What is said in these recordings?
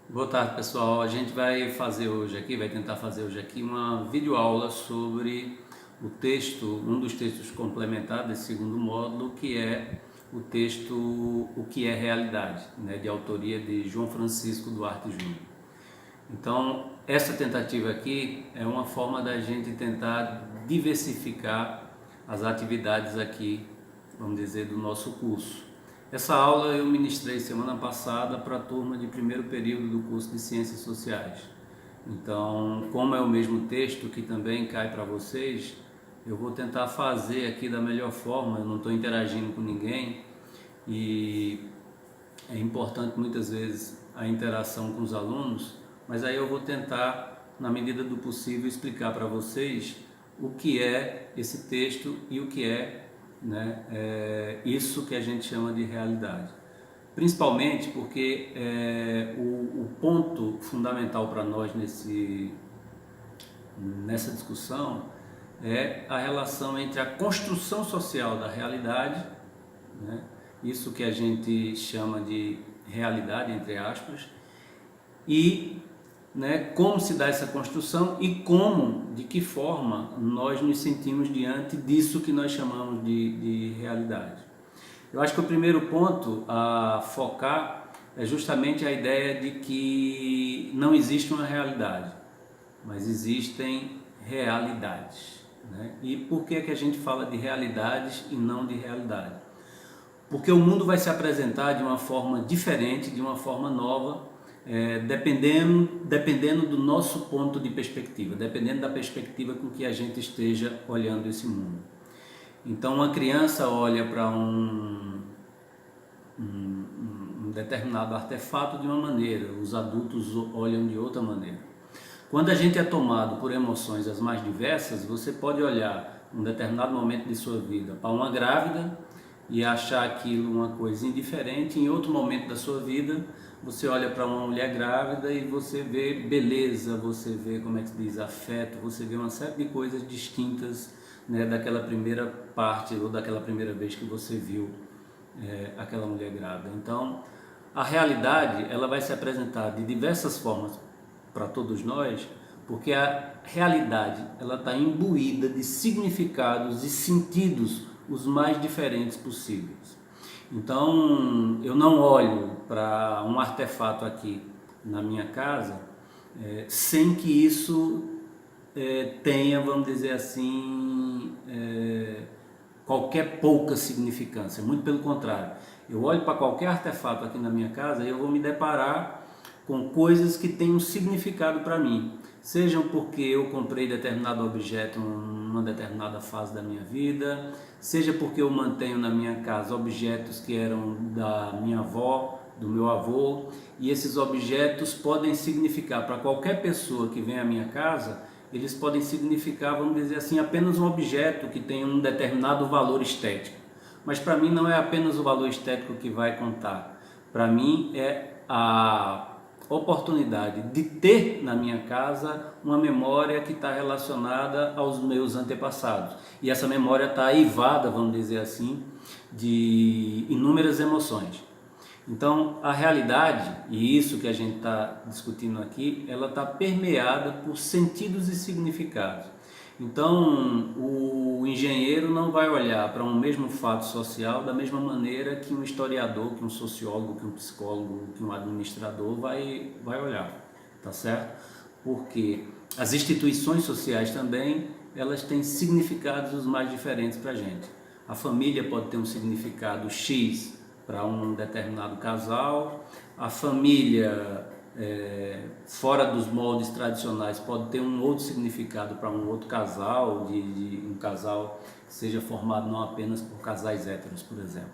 Boa tarde, pessoal. A gente vai tentar fazer hoje aqui uma videoaula sobre um dos textos complementares desse segundo módulo, que é o texto O que é Realidade, né, de autoria de João Francisco Duarte Júnior. Então, essa tentativa aqui é uma forma da gente tentar diversificar as atividades aqui, vamos dizer, do nosso curso. Essa aula eu ministrei semana passada para a turma de primeiro período do curso de Ciências Sociais. Então, como é o mesmo texto que também cai para vocês, eu vou tentar fazer aqui da melhor forma. Eu não estou interagindo com ninguém e é importante muitas vezes a interação com os alunos, mas aí eu vou tentar, na medida do possível, explicar para vocês o que é esse texto e o que é, isso que a gente chama de realidade. Principalmente porque o ponto fundamental para nós nessa discussão é a relação entre a construção social da realidade, né? Isso que a gente chama de realidade, entre aspas, e como se dá essa construção e de que forma nós nos sentimos diante disso que nós chamamos de realidade. Eu acho que o primeiro ponto a focar é justamente a ideia de que não existe uma realidade, mas existem realidades. E por que a gente fala de realidades e não de realidade? Porque o mundo vai se apresentar de uma forma diferente, de uma forma nova, dependendo do nosso ponto de perspectiva, dependendo da perspectiva com que a gente esteja olhando esse mundo. Então, uma criança olha para um determinado artefato de uma maneira, os adultos olham de outra maneira. Quando a gente é tomado por emoções as mais diversas, você pode olhar um determinado momento de sua vida para uma grávida e achar aquilo uma coisa indiferente. Em outro momento da sua vida, você olha para uma mulher grávida e você vê beleza, você vê, como é que se diz, afeto, você vê uma série de coisas distintas, daquela primeira parte ou daquela primeira vez que você viu aquela mulher grávida. Então, a realidade ela vai se apresentar de diversas formas para todos nós, porque a realidade ela está imbuída de significados e sentidos os mais diferentes possíveis. Então, eu não olho para um artefato aqui na minha casa sem que isso tenha, vamos dizer assim, qualquer pouca significância. Muito pelo contrário, eu olho para qualquer artefato aqui na minha casa e eu vou me deparar com coisas que têm um significado para mim, sejam porque eu comprei determinado objeto numa determinada fase da minha vida, seja porque eu mantenho na minha casa objetos que eram da minha avó, do meu avô, e esses objetos podem significar para qualquer pessoa que vem à minha casa, eles podem significar, vamos dizer assim, apenas um objeto que tem um determinado valor estético. Mas para mim não é apenas o valor estético que vai contar. Para mim é a oportunidade de ter na minha casa uma memória que está relacionada aos meus antepassados. E essa memória está aivada, vamos dizer assim, de inúmeras emoções. Então, a realidade, e isso que a gente está discutindo aqui, ela está permeada por sentidos e significados. Então, o engenheiro não vai olhar para um mesmo fato social da mesma maneira que um historiador, que um sociólogo, que um psicólogo, que um administrador vai olhar, tá certo? Porque as instituições sociais também, elas têm significados os mais diferentes para a gente. A família pode ter um significado X para um determinado casal, a família fora dos moldes tradicionais pode ter um outro significado para um outro casal, de um casal que seja formado não apenas por casais héteros, por exemplo.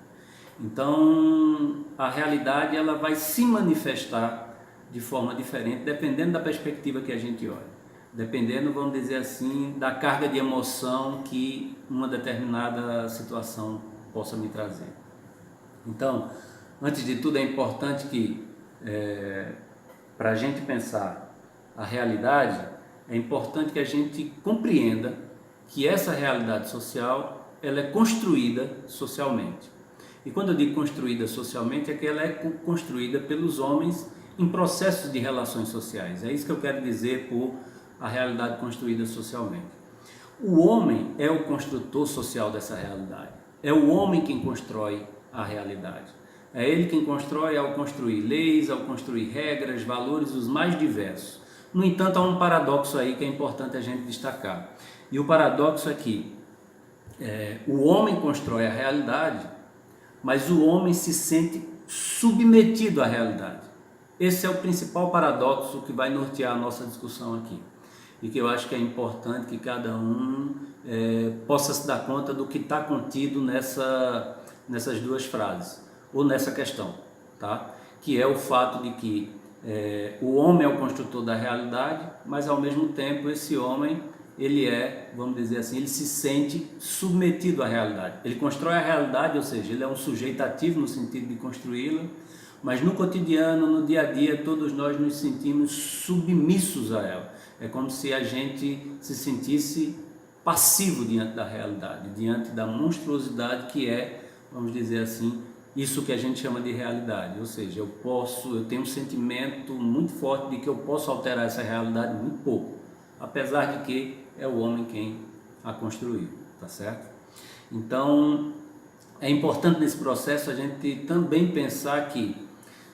Então, a realidade ela vai se manifestar de forma diferente, dependendo da perspectiva que a gente olha, dependendo, vamos dizer assim, da carga de emoção que uma determinada situação possa me trazer. Então, antes de tudo, é importante que, para a gente pensar a realidade, é importante que a gente compreenda que essa realidade social ela é construída socialmente. E quando eu digo construída socialmente, é que ela é construída pelos homens em processos de relações sociais. É isso que eu quero dizer por a realidade construída socialmente. O homem é o construtor social dessa realidade. É o homem quem constrói a realidade. É ele quem constrói ao construir leis, ao construir regras, valores os mais diversos. No entanto, há um paradoxo aí que é importante a gente destacar. E o paradoxo é que o homem constrói a realidade, mas o homem se sente submetido à realidade. Esse é o principal paradoxo que vai nortear a nossa discussão aqui. E que eu acho que é importante que cada um possa se dar conta do que está contido nessas duas frases, ou nessa questão, tá? Que é o fato de que o homem é o construtor da realidade, mas ao mesmo tempo esse homem, ele vamos dizer assim, ele se sente submetido à realidade. Ele constrói a realidade, ou seja, ele é um sujeito ativo no sentido de construí-la, mas no cotidiano, no dia a dia, todos nós nos sentimos submissos a ela. É como se a gente se sentisse passivo diante da realidade, diante da monstruosidade que vamos dizer assim, isso que a gente chama de realidade. Ou seja, eu tenho um sentimento muito forte de que eu posso alterar essa realidade muito pouco, apesar de que é o homem quem a construiu, tá certo? Então, é importante nesse processo a gente também pensar que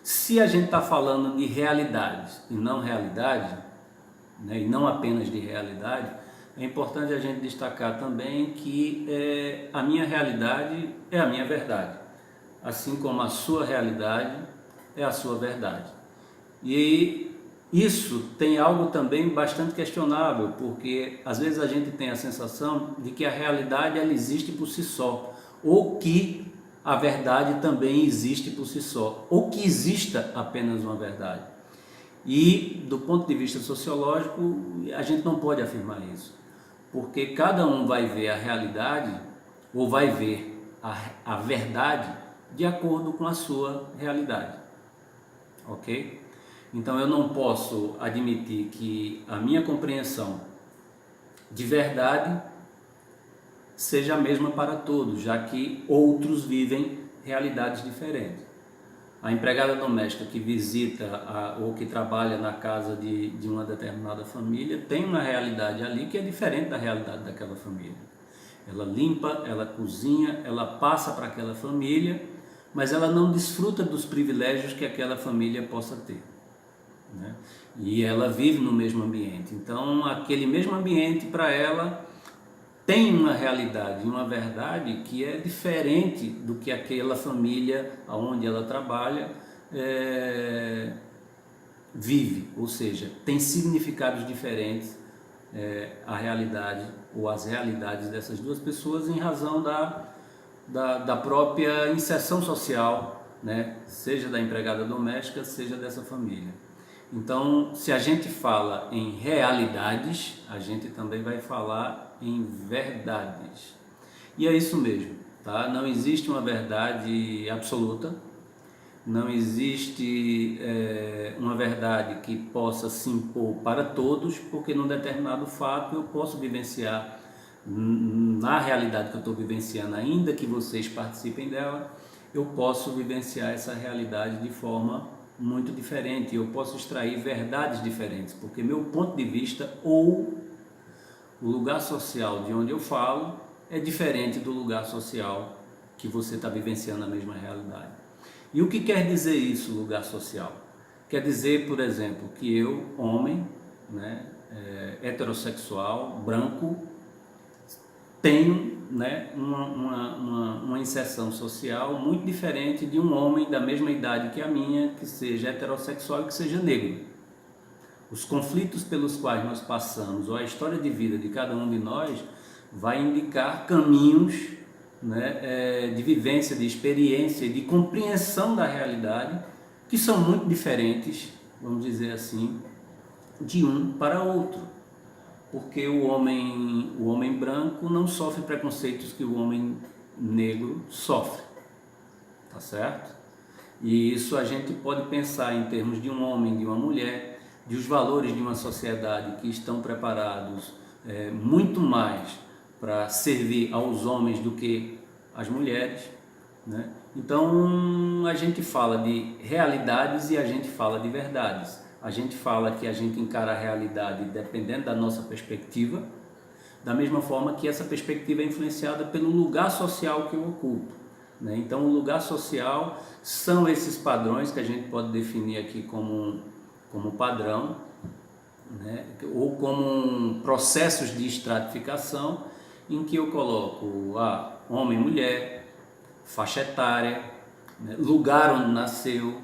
se a gente está falando de realidades e não realidade, né, e não apenas de realidade, é importante a gente destacar também que a minha realidade é a minha verdade, assim como a sua realidade é a sua verdade. E isso tem algo também bastante questionável, porque às vezes a gente tem a sensação de que a realidade ela existe por si só, ou que a verdade também existe por si só, ou que exista apenas uma verdade. E do ponto de vista sociológico, a gente não pode afirmar isso, porque cada um vai ver a realidade ou vai ver a verdade de acordo com a sua realidade, ok? Então eu não posso admitir que a minha compreensão de verdade seja a mesma para todos, já que outros vivem realidades diferentes. A empregada doméstica que visita ou que trabalha na casa de uma determinada família tem uma realidade ali que é diferente da realidade daquela família. Ela limpa, ela cozinha, ela passa para aquela família, mas ela não desfruta dos privilégios que aquela família possa ter, né? E ela vive no mesmo ambiente. Então, aquele mesmo ambiente para ela tem uma realidade, uma verdade que é diferente do que aquela família onde ela trabalha vive, ou seja, tem significados diferentes a realidade ou as realidades dessas duas pessoas em razão da própria inserção social, né? Seja da empregada doméstica, seja dessa família. Então, se a gente fala em realidades, a gente também vai falar em verdades. E é isso mesmo, tá? Não existe uma verdade absoluta, não existe uma verdade que possa se impor para todos, porque num determinado fato eu posso vivenciar na realidade que eu estou vivenciando, ainda que vocês participem dela, eu posso vivenciar essa realidade de forma muito diferente, eu posso extrair verdades diferentes, porque meu ponto de vista ou o lugar social de onde eu falo é diferente do lugar social que você está vivenciando a mesma realidade. E o que quer dizer isso, lugar social? Quer dizer, por exemplo, que eu, homem, né, heterossexual, branco, tenho, né, uma inserção social muito diferente de um homem da mesma idade que a minha, que seja heterossexual e que seja negro. Os conflitos pelos quais nós passamos, ou a história de vida de cada um de nós, vai indicar caminhos, né, de vivência, de experiência, de compreensão da realidade, que são muito diferentes, vamos dizer assim, de um para outro. Porque o homem branco não sofre preconceitos que o homem negro sofre, tá certo? E isso a gente pode pensar em termos de um homem, de uma mulher, de os valores de uma sociedade que estão preparados muito mais para servir aos homens do que às mulheres, né? Então a gente fala de realidades e a gente fala de verdades. A gente fala que a gente encara a realidade dependendo da nossa perspectiva, da mesma forma que essa perspectiva é influenciada pelo lugar social que eu ocupo, né? Então o lugar social são esses padrões que a gente pode definir aqui como padrão, né? Ou como processos de estratificação em que eu coloco homem e mulher, faixa etária, né? Lugar onde nasceu,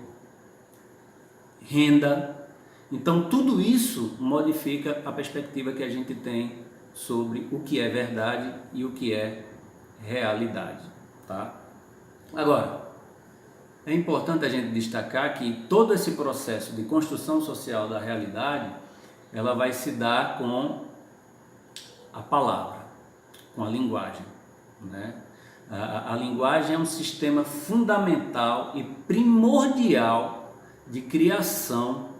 renda. Então tudo isso modifica a perspectiva que a gente tem sobre o que é verdade e o que é realidade, tá? Agora, é importante a gente destacar que todo esse processo de construção social da realidade, ela vai se dar com a palavra, com a linguagem, né? A linguagem é um sistema fundamental e primordial de criação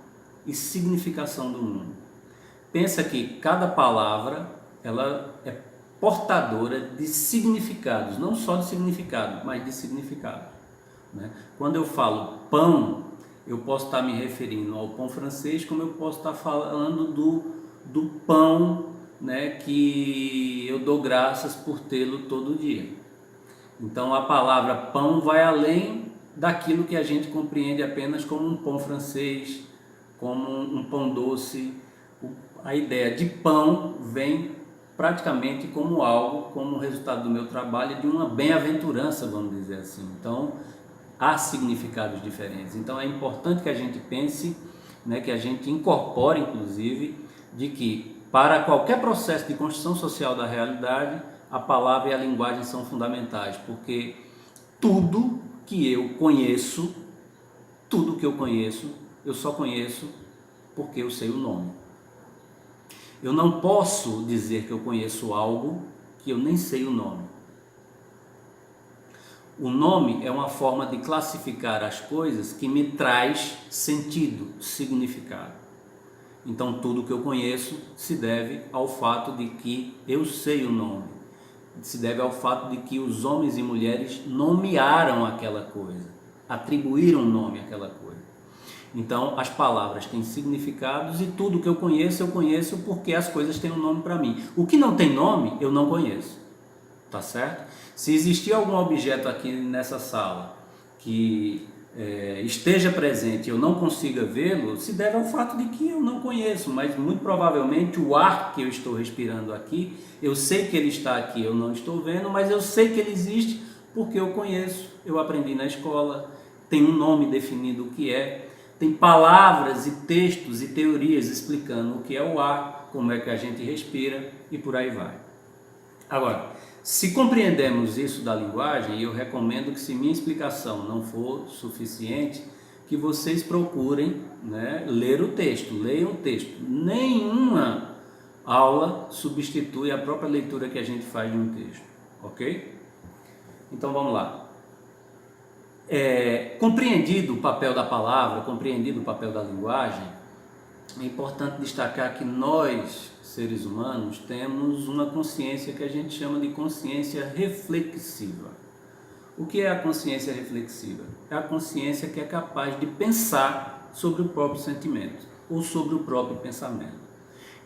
e significação do mundo. Pensa que cada palavra ela é portadora de significados, não só de significado, mas de significado, né? Quando eu falo pão, eu posso estar me referindo ao pão francês, como eu posso estar falando do pão, né, que eu dou graças por tê-lo todo dia. Então a palavra pão vai além daquilo que a gente compreende apenas como um pão francês, como um pão doce. A ideia de pão vem praticamente como algo, como resultado do meu trabalho, de uma bem-aventurança, vamos dizer assim. Então, há significados diferentes. Então, é importante que a gente pense, né, que a gente incorpore, inclusive, de que para qualquer processo de construção social da realidade, a palavra e a linguagem são fundamentais, porque tudo que eu conheço, eu só conheço porque eu sei o nome. Eu não posso dizer que eu conheço algo que eu nem sei o nome. O nome é uma forma de classificar as coisas que me traz sentido, significado. Então tudo que eu conheço se deve ao fato de que eu sei o nome. Se deve ao fato de que os homens e mulheres nomearam aquela coisa, atribuíram nome àquela coisa. Então, as palavras têm significados e tudo que eu conheço porque as coisas têm um nome para mim. O que não tem nome, eu não conheço, tá certo? Se existir algum objeto aqui nessa sala que esteja presente e eu não consiga vê-lo, se deve ao fato de que eu não conheço, mas muito provavelmente o ar que eu estou respirando aqui, eu sei que ele está aqui, eu não estou vendo, mas eu sei que ele existe porque eu conheço, eu aprendi na escola, tem um nome definido o que é. Tem palavras e textos e teorias explicando o que é o ar, como é que a gente respira e por aí vai. Agora, se compreendemos isso da linguagem, eu recomendo que, se minha explicação não for suficiente, que vocês procurem, né, ler o texto, leiam o texto. Nenhuma aula substitui a própria leitura que a gente faz de um texto, ok? Então vamos lá. Compreendido o papel da palavra, compreendido o papel da linguagem, é importante destacar que nós, seres humanos, temos uma consciência que a gente chama de consciência reflexiva. O que é a consciência reflexiva? É a consciência que é capaz de pensar sobre o próprio sentimento ou sobre o próprio pensamento.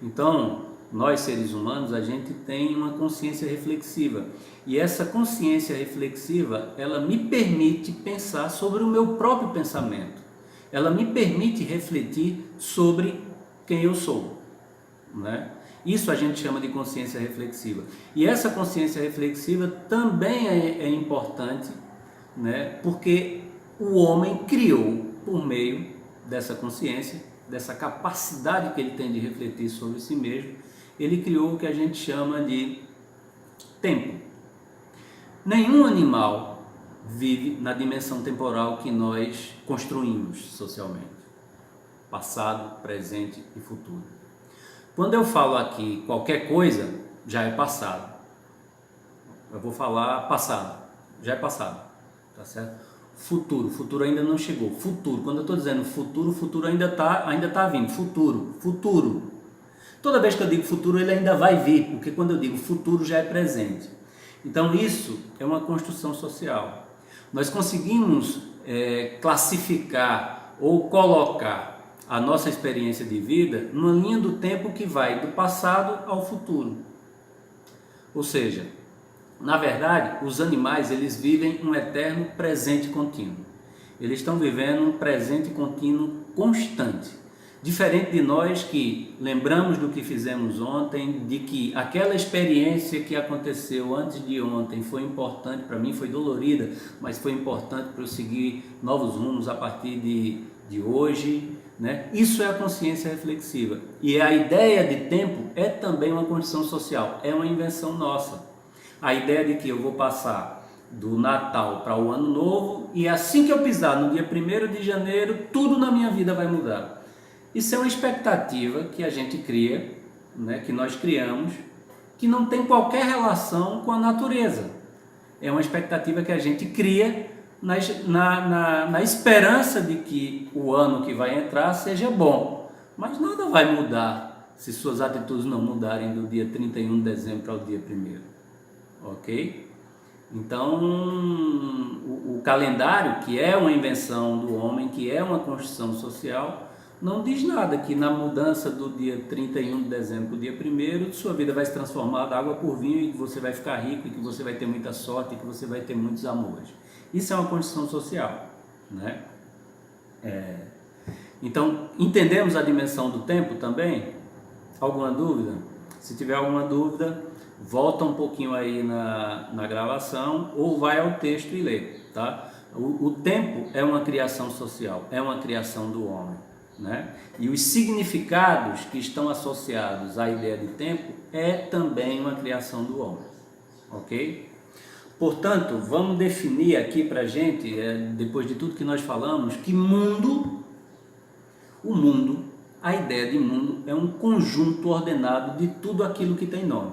Então, nós, seres humanos, a gente tem uma consciência reflexiva. E essa consciência reflexiva, ela me permite pensar sobre o meu próprio pensamento. Ela me permite refletir sobre quem eu sou, né? Isso a gente chama de consciência reflexiva. E essa consciência reflexiva também é importante, né? Porque o homem criou, por meio dessa consciência, dessa capacidade que ele tem de refletir sobre si mesmo, ele criou o que a gente chama de tempo. Nenhum animal vive na dimensão temporal que nós construímos socialmente. Passado, presente e futuro. Quando eu falo aqui qualquer coisa, já é passado. Eu vou falar passado, já é passado, tá certo? Futuro ainda não chegou. Futuro, quando eu estou dizendo futuro ainda tá vindo. Futuro. Toda vez que eu digo futuro, ele ainda vai vir, porque quando eu digo futuro já é presente. Então isso é uma construção social. nós conseguimos classificar ou colocar a nossa experiência de vida numa linha do tempo que vai do passado ao futuro. Ou seja, na verdade, os animais eles vivem um eterno presente contínuo. Eles estão vivendo um presente contínuo constante. Diferente de nós que lembramos do que fizemos ontem, de que aquela experiência que aconteceu antes de ontem foi importante para mim, foi dolorida, mas foi importante para eu seguir novos rumos a partir de hoje, né? Isso é a consciência reflexiva. E a ideia de tempo é também uma construção social, é uma invenção nossa. A ideia de que eu vou passar do Natal para o Ano Novo e assim que eu pisar no dia 1º de janeiro, tudo na minha vida vai mudar. Isso é uma expectativa que a gente cria, né, que nós criamos, que não tem qualquer relação com a natureza. É uma expectativa que a gente cria na esperança de que o ano que vai entrar seja bom. Mas nada vai mudar se suas atitudes não mudarem do dia 31 de dezembro ao dia 1º. Ok? Então, o calendário, que é uma invenção do homem, que é uma construção social, não diz nada que na mudança do dia 31 de dezembro para o dia 1º, sua vida vai se transformar da água por vinho e que você vai ficar rico e que você vai ter muita sorte e que você vai ter muitos amores. Isso é uma construção social, né? Então, entendemos a dimensão do tempo também? Alguma dúvida? Se tiver alguma dúvida, volta um pouquinho aí na gravação ou vai ao texto e lê, tá? O tempo é uma criação social, é uma criação do homem, né? E os significados que estão associados à ideia de tempo é também uma criação do homem, ok? Portanto, vamos definir aqui para a gente, depois de tudo que nós falamos, que o mundo, a ideia de mundo é um conjunto ordenado de tudo aquilo que tem nome.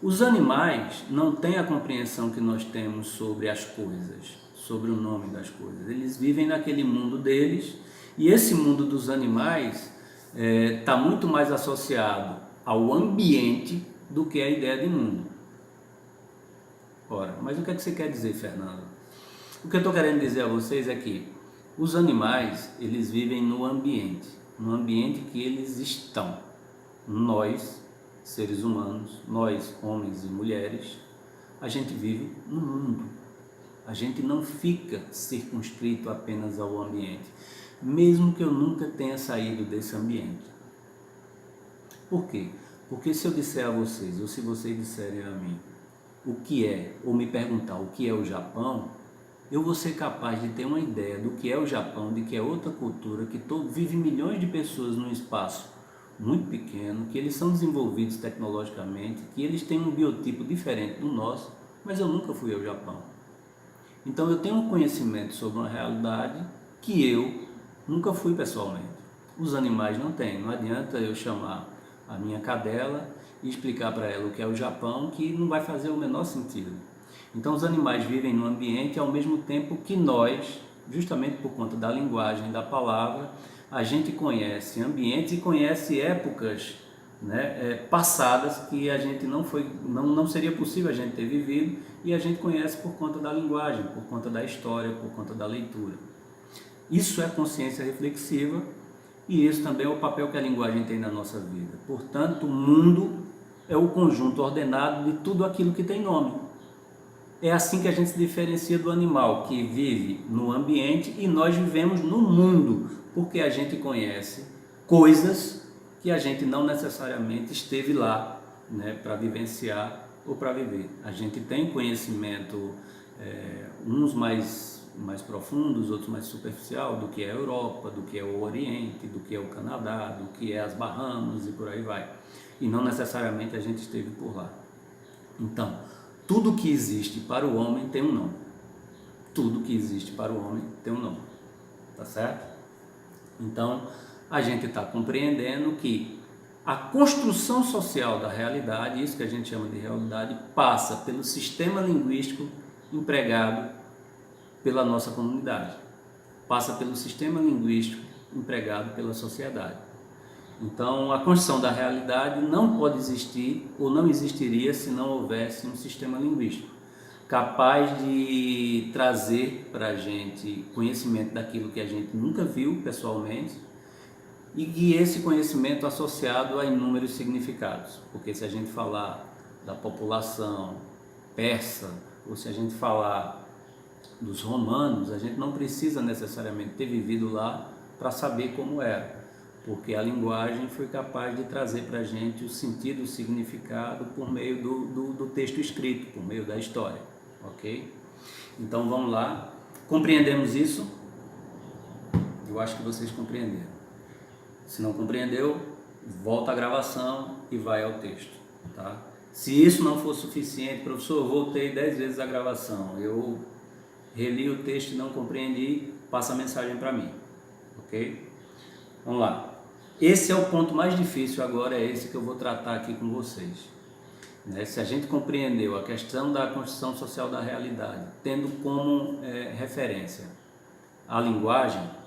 Os animais não têm a compreensão que nós temos sobre as coisas, sobre o nome das coisas. Eles vivem naquele mundo deles e esse mundo dos animais está muito mais associado ao ambiente do que a ideia de mundo. Ora, mas o que é que você quer dizer, Fernando? O que eu estou querendo dizer a vocês é que os animais, eles vivem no ambiente que eles estão. Nós, seres humanos, nós, homens e mulheres, a gente vive no mundo. A gente não fica circunscrito apenas ao ambiente, mesmo que eu nunca tenha saído desse ambiente. Por quê? Porque se eu disser a vocês, ou se vocês disserem a mim, o que é, ou me perguntar o que é o Japão, eu vou ser capaz de ter uma ideia do que é o Japão, de que é outra cultura, que vive milhões de pessoas num espaço muito pequeno, que eles são desenvolvidos tecnologicamente, que eles têm um biotipo diferente do nosso, mas eu nunca fui ao Japão. Então eu tenho um conhecimento sobre uma realidade que eu nunca fui pessoalmente. Os animais não têm, não adianta eu chamar a minha cadela e explicar para ela o que é o Japão, que não vai fazer o menor sentido. Então os animais vivem no ambiente ao mesmo tempo que nós, justamente por conta da linguagem, da palavra, a gente conhece ambientes e conhece épocas, né, passadas que a gente não seria possível a gente ter vivido e a gente conhece por conta da linguagem, por conta da história, por conta da leitura. Isso é consciência reflexiva e isso também é o papel que a linguagem tem na nossa vida. Portanto, o mundo é o conjunto ordenado de tudo aquilo que tem nome. É assim que a gente se diferencia do animal, que vive no ambiente e nós vivemos no mundo, porque a gente conhece coisas que a gente não necessariamente esteve lá, né, para vivenciar ou para viver. A gente tem conhecimento, uns mais profundos, outros mais superficial, do que é a Europa, do que é o Oriente, do que é o Canadá, do que é as Bahamas e por aí vai. E não necessariamente a gente esteve por lá. Então, tudo que existe para o homem tem um nome. Tudo que existe para o homem tem um nome. Tá certo? Então, a gente está compreendendo que a construção social da realidade, isso que a gente chama de realidade, passa pelo sistema linguístico empregado pela nossa comunidade. Passa pelo sistema linguístico empregado pela sociedade. Então, a construção da realidade não pode existir ou não existiria se não houvesse um sistema linguístico. capaz de trazer para a gente conhecimento daquilo que a gente nunca viu pessoalmente, e que esse conhecimento associado a inúmeros significados. Porque se a gente falar da população persa, ou se a gente falar dos romanos, a gente não precisa necessariamente ter vivido lá para saber como era, porque a linguagem foi capaz de trazer para a gente o sentido, o significado por meio do texto escrito, por meio da história, ok? Então vamos lá, compreendemos isso? Eu acho que vocês compreenderam. Se não compreendeu, volta à gravação e vai ao texto, tá? Se isso não for suficiente, professor, eu voltei 10 vezes a gravação, eu reli o texto e não compreendi, passa a mensagem para mim, ok? Vamos lá. Esse é o ponto mais difícil agora, é esse que eu vou tratar aqui com vocês. Né? Se a gente compreendeu a questão da construção social da realidade, tendo como referência a linguagem,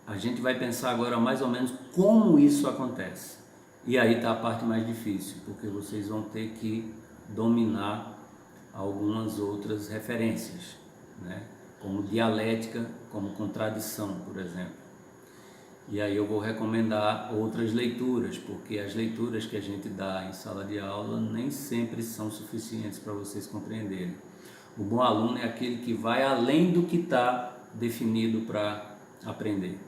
a gente vai pensar agora mais ou menos como isso acontece. E aí está a parte mais difícil, porque vocês vão ter que dominar algumas outras referências, né? Como dialética, como contradição, por exemplo. E aí eu vou recomendar outras leituras, porque as leituras que a gente dá em sala de aula nem sempre são suficientes para vocês compreenderem. O bom aluno é aquele que vai além do que está definido para aprender.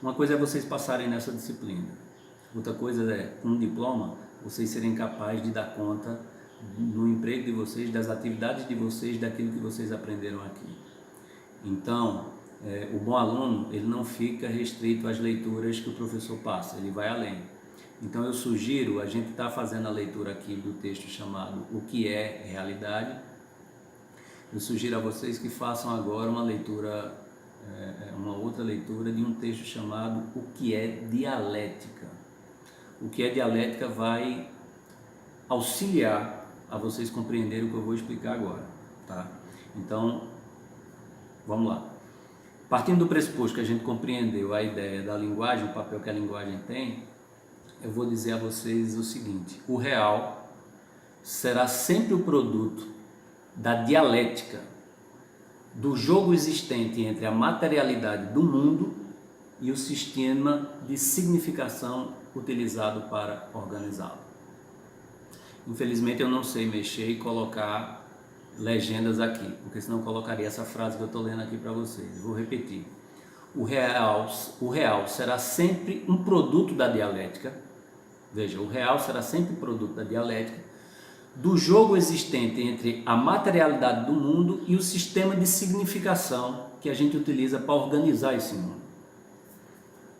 Uma coisa é vocês passarem nessa disciplina, outra coisa é, com um diploma, vocês serem capazes de dar conta no emprego de vocês, das atividades de vocês, daquilo que vocês aprenderam aqui. Então, o bom aluno, ele não fica restrito às leituras que o professor passa, ele vai além. Então eu sugiro, a gente está fazendo a leitura aqui do texto chamado O que é Realidade. Eu sugiro a vocês que façam agora uma leitura, uma outra leitura de um texto chamado O que é Dialética. O que é dialética vai auxiliar a vocês compreenderem o que eu vou explicar agora, tá? Então, vamos lá. Partindo do pressuposto que a gente compreendeu a ideia da linguagem, o papel que a linguagem tem, eu vou dizer a vocês o seguinte: o real será sempre o produto da dialética, do jogo existente entre a materialidade do mundo e o sistema de significação utilizado para organizá-lo. Infelizmente eu não sei mexer e colocar legendas aqui, porque senão eu colocaria essa frase que eu estou lendo aqui para vocês. Vou repetir. O real será sempre um produto da dialética. Veja, o real será sempre um produto da dialética, do jogo existente entre a materialidade do mundo e o sistema de significação que a gente utiliza para organizar esse mundo.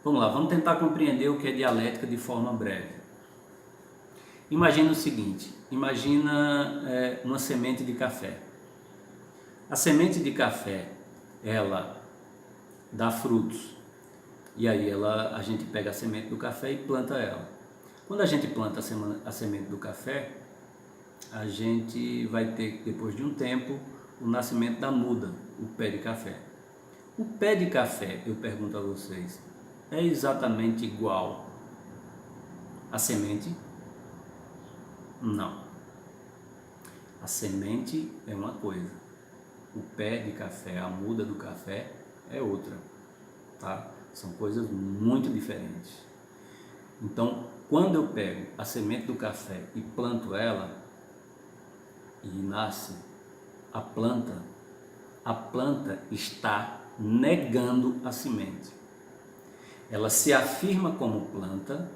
Vamos lá, vamos tentar compreender o que é dialética de forma breve. Imagina o seguinte, imagina uma semente de café. A semente de café, ela dá frutos, e aí a gente pega a semente do café e planta ela. Quando a gente planta a semente do café, a gente vai ter, depois de um tempo, o nascimento da muda, o pé de café. O pé de café, eu pergunto a vocês, é exatamente igual à semente? Não. A semente é uma coisa, o pé de café, a muda do café é outra, tá? São coisas muito diferentes. Então, quando eu pego a semente do café e planto ela e nasce a planta está negando a semente. Ela se afirma como planta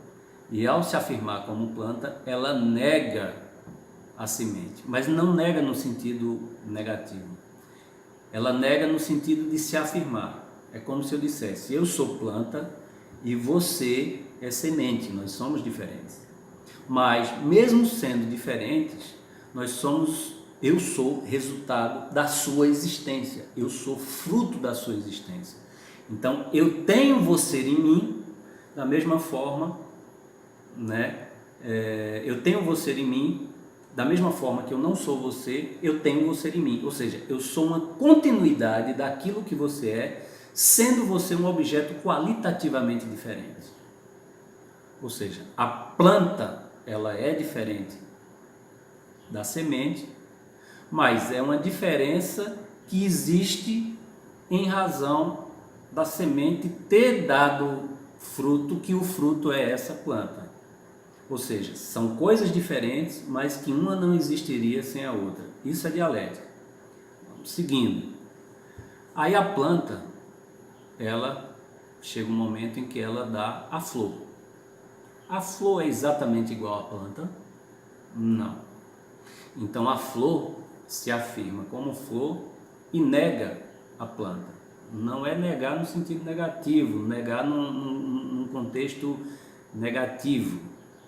e, ao se afirmar como planta, ela nega a semente, mas não nega no sentido negativo. Ela nega no sentido de se afirmar. É como se eu dissesse: eu sou planta e você é semente, nós somos diferentes. Mas, mesmo sendo diferentes, eu sou resultado da sua existência, eu sou fruto da sua existência. Então, eu tenho você em mim, da mesma forma, né? Eu tenho você em mim, da mesma forma que eu não sou você, eu tenho você em mim. Ou seja, eu sou uma continuidade daquilo que você é, sendo você um objeto qualitativamente diferente. Ou seja, a planta, ela é diferente da semente, mas é uma diferença que existe em razão da semente ter dado fruto, que o fruto é essa planta. Ou seja, são coisas diferentes, mas que uma não existiria sem a outra. Isso é dialética. Seguindo. Aí a planta, ela chega um momento em que ela dá a flor. A flor é exatamente igual à planta? Não. Então a flor se afirma como flor e nega a planta. Não é negar no sentido negativo, negar num contexto negativo,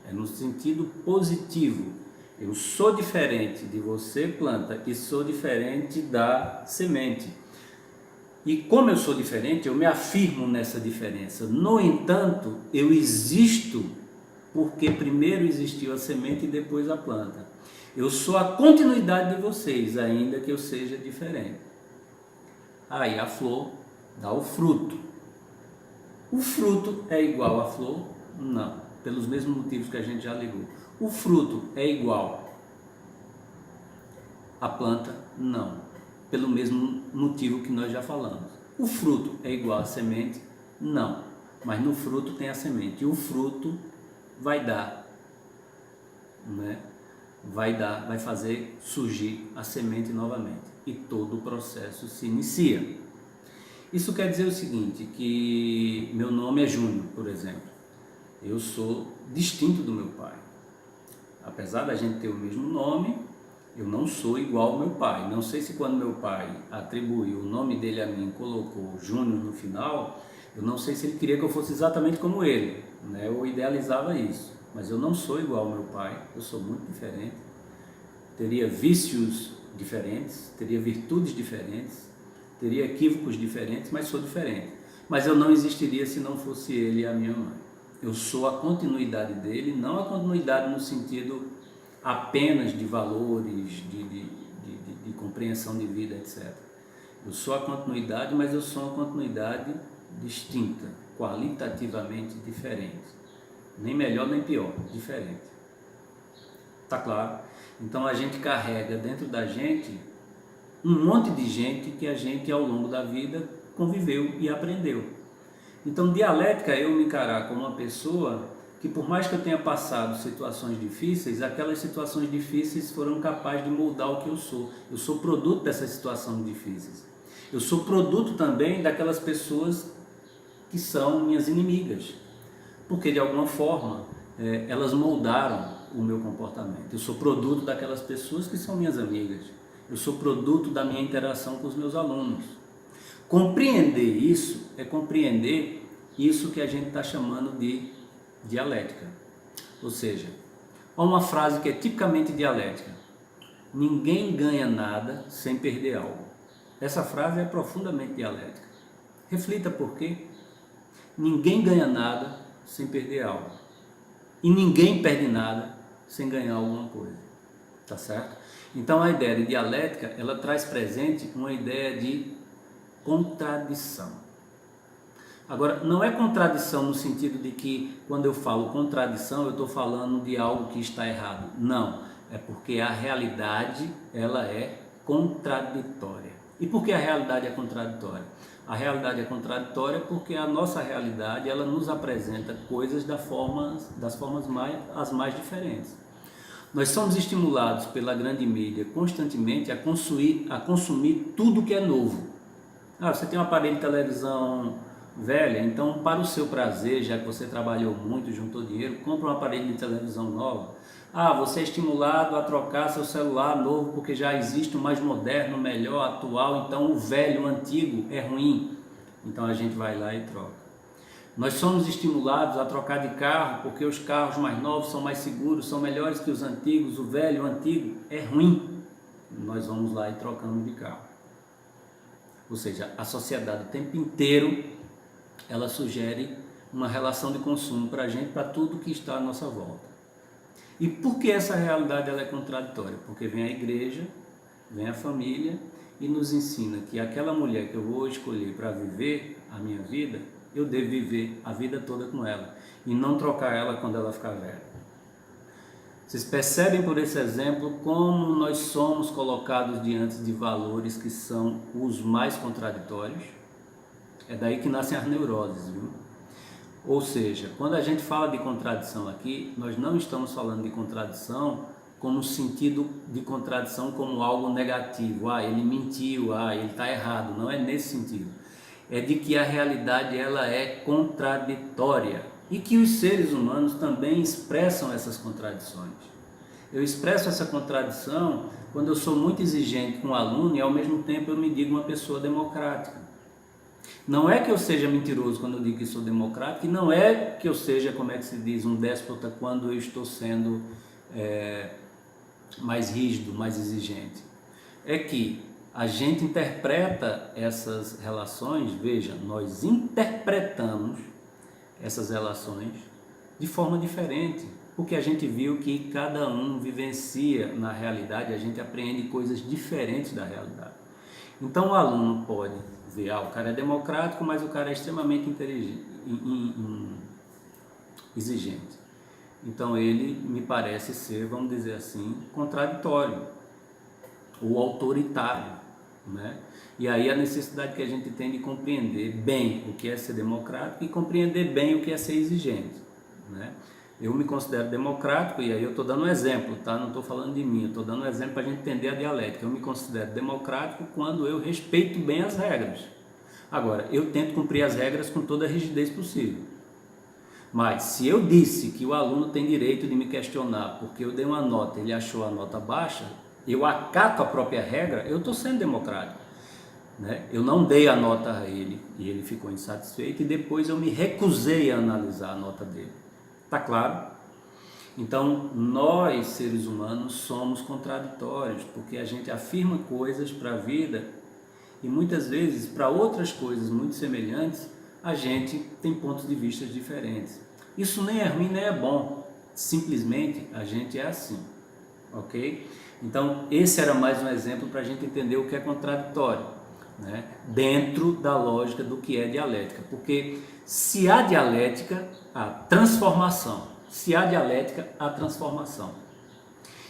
é no sentido positivo. Eu sou diferente de você, planta, e sou diferente da semente. E como eu sou diferente, eu me afirmo nessa diferença. No entanto, eu existo porque primeiro existiu a semente e depois a planta. Eu sou a continuidade de vocês, ainda que eu seja diferente. Aí a flor dá o fruto. O fruto é igual à flor? Não, pelos mesmos motivos que a gente já ligou. O fruto é igual à planta? Não, pelo mesmo motivo que nós já falamos. O fruto é igual à semente? Não, mas no fruto tem a semente. E o fruto vai dar, né? Vai fazer surgir a semente novamente. E todo o processo se inicia. Isso quer dizer o seguinte, que meu nome é Júnior, por exemplo. Eu sou distinto do meu pai. Apesar da gente ter o mesmo nome, eu não sou igual ao meu pai. Não sei se quando meu pai atribuiu o nome dele a mim, colocou Júnior no final, eu não sei se ele queria que eu fosse exatamente como ele, né? Eu idealizava isso, mas eu não sou igual ao meu pai, eu sou muito diferente. Teria vícios diferentes, teria virtudes diferentes, teria equívocos diferentes, mas sou diferente. Mas eu não existiria se não fosse ele e a minha mãe. Eu sou a continuidade dele, não a continuidade no sentido apenas de valores, de compreensão de vida, etc. Eu sou a continuidade, mas eu sou uma continuidade distinta, qualitativamente diferente. Nem melhor nem pior, diferente. Tá claro? Então a gente carrega dentro da gente um monte de gente que a gente ao longo da vida conviveu e aprendeu. Então dialética é eu me encarar como uma pessoa que, por mais que eu tenha passado situações difíceis, aquelas situações difíceis foram capazes de moldar o que eu sou. Eu sou produto dessas situações difíceis. Eu sou produto também daquelas pessoas que são minhas inimigas, porque de alguma forma elas moldaram o meu comportamento. Eu sou produto daquelas pessoas que são minhas amigas. Eu sou produto da minha interação com os meus alunos. Compreender isso é compreender isso que a gente está chamando de dialética. Ou seja, há uma frase que é tipicamente dialética: ninguém ganha nada sem perder algo. Essa frase é profundamente dialética. Reflita por quê. Ninguém ganha nada sem perder algo. E ninguém perde nada sem ganhar alguma coisa. Tá certo? Então a ideia de dialética, ela traz presente uma ideia de contradição. Agora, não é contradição no sentido de que quando eu falo contradição, eu estou falando de algo que está errado. Não, é porque a realidade, ela é contraditória. E por que a realidade é contraditória? A realidade é contraditória porque a nossa realidade, ela nos apresenta coisas das formas as mais diferentes. Nós somos estimulados pela grande mídia constantemente a consumir tudo que é novo. Você tem um aparelho de televisão velha, então para o seu prazer, já que você trabalhou muito, juntou dinheiro, compra um aparelho de televisão nova. Você é estimulado a trocar seu celular novo porque já existe um mais moderno, melhor, atual, então o velho, o antigo é ruim. Então a gente vai lá e troca. Nós somos estimulados a trocar de carro porque os carros mais novos são mais seguros, são melhores que os antigos, o velho, o antigo é ruim. Nós vamos lá e trocamos de carro. Ou seja, a sociedade o tempo inteiro, ela sugere uma relação de consumo para a gente, para tudo que está à nossa volta. E por que essa realidade ela é contraditória? Porque vem a igreja, vem a família e nos ensina que aquela mulher que eu vou escolher para viver a minha vida, eu devo viver a vida toda com ela e não trocar ela quando ela ficar velha. Vocês percebem por esse exemplo como nós somos colocados diante de valores que são os mais contraditórios? É daí que nascem as neuroses, viu? Ou seja, quando a gente fala de contradição aqui, nós não estamos falando de contradição como sentido de contradição como algo negativo. Ah, ele mentiu, ah, ele está errado. Não é nesse sentido. É de que a realidade ela é contraditória e que os seres humanos também expressam essas contradições. Eu expresso essa contradição quando eu sou muito exigente com o aluno e ao mesmo tempo eu me digo uma pessoa democrática. Não é que eu seja mentiroso quando eu digo que sou democrático, e não é que eu seja, como é que se diz, um déspota quando eu estou sendo mais rígido, mais exigente. É que a gente interpreta essas relações, veja, nós interpretamos essas relações de forma diferente, porque a gente viu que cada um vivencia na realidade, a gente apreende coisas diferentes da realidade. Então o aluno pode ver, o cara é democrático, mas o cara é extremamente inteligente, exigente. Então ele me parece ser, vamos dizer assim, contraditório ou autoritário, né? E aí a necessidade que a gente tem de compreender bem o que é ser democrático e compreender bem o que é ser exigente, né? Eu me considero democrático, e aí eu estou dando um exemplo, tá? Não estou falando de mim, eu estou dando um exemplo para a gente entender a dialética. Eu me considero democrático quando eu respeito bem as regras. Agora, eu tento cumprir as regras com toda a rigidez possível. Mas se eu disse que o aluno tem direito de me questionar porque eu dei uma nota e ele achou a nota baixa, eu acato a própria regra, eu estou sendo democrático, né? Eu não dei a nota a ele e ele ficou insatisfeito e depois eu me recusei a analisar a nota dele. Tá claro? Então, nós, seres humanos, somos contraditórios, porque a gente afirma coisas para a vida e muitas vezes, para outras coisas muito semelhantes, a gente tem pontos de vista diferentes. Isso nem é ruim, nem é bom. Simplesmente, a gente é assim, ok? Então, esse era mais um exemplo para a gente entender o que é contraditório, né? Dentro da lógica do que é dialética. Porque se há dialética, há transformação. Se há dialética, há transformação.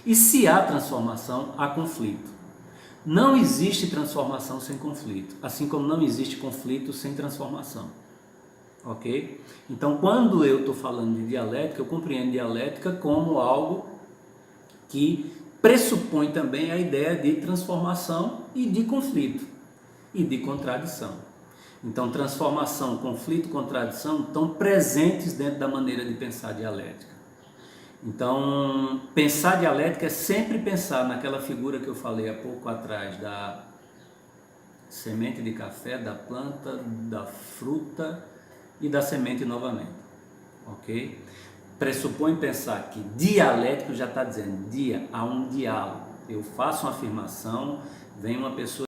E se há transformação, há conflito. Não existe transformação sem conflito, assim como não existe conflito sem transformação. Ok? Então, quando eu estou falando de dialética, eu compreendo dialética como algo que pressupõe também a ideia de transformação e de conflito e de contradição. Então, transformação, conflito, contradição estão presentes dentro da maneira de pensar dialética. Então, pensar dialética é sempre pensar naquela figura que eu falei há pouco atrás, da semente de café, da planta, da fruta e da semente novamente, ok? Pressupõe pensar que dialético já está dizendo, há um diálogo. Eu faço uma afirmação, vem uma pessoa